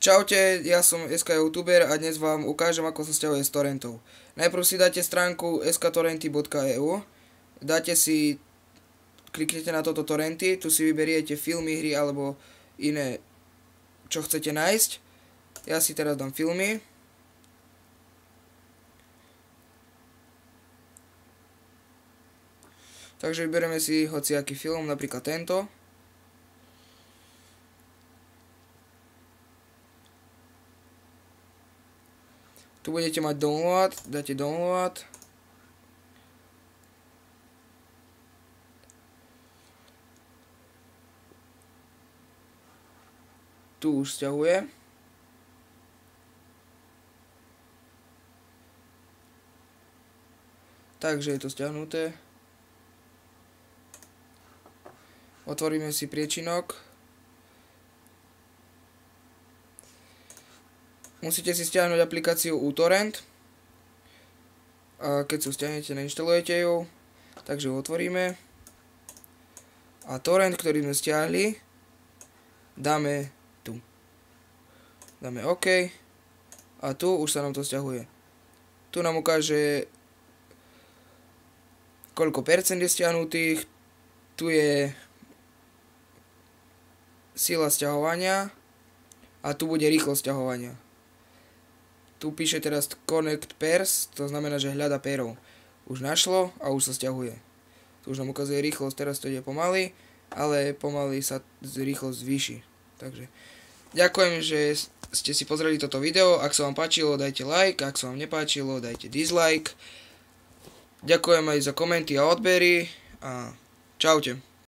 Čaute, ja som SK youtuber a dnes vám ukážem, ako sa sťahuje z torrentov. Najprv si dáte stránku sktorrenty.eu, kliknete na toto torrenty, tu si vyberiete filmy, hry alebo iné, čo chcete nájsť. Ja si teraz dám filmy. Takže vyberieme si hociaký film, napríklad tento. Tu budete mať download, dáte download. Tu už sťahuje. Takže je to sťahnuté. Otvoríme si priečinok. Musíte si stiahnuť aplikáciu uTorrent. A keď si ju stiahnete, nainštalujete ju. Takže ju otvoríme. A torrent, ktorý sme stiahli, dáme tu. Dáme OK. A tu už sa nám to stiahuje. Tu nám ukáže, koľko percent je stiahnutých. Tu je sila sťahovania. A tu bude rýchlosť sťahovania. Tu píše teraz Connect Pairs, to znamená, že hľada pérov. Už našlo a už sa sťahuje. Tu už nám ukazuje rýchlosť, teraz to ide pomaly, ale pomaly sa rýchlosť zvýši. Takže ďakujem, že ste si pozreli toto video. Ak sa vám páčilo, dajte like, ak sa vám nepáčilo, dajte dislike. Ďakujem aj za komenty a odbery a čaute.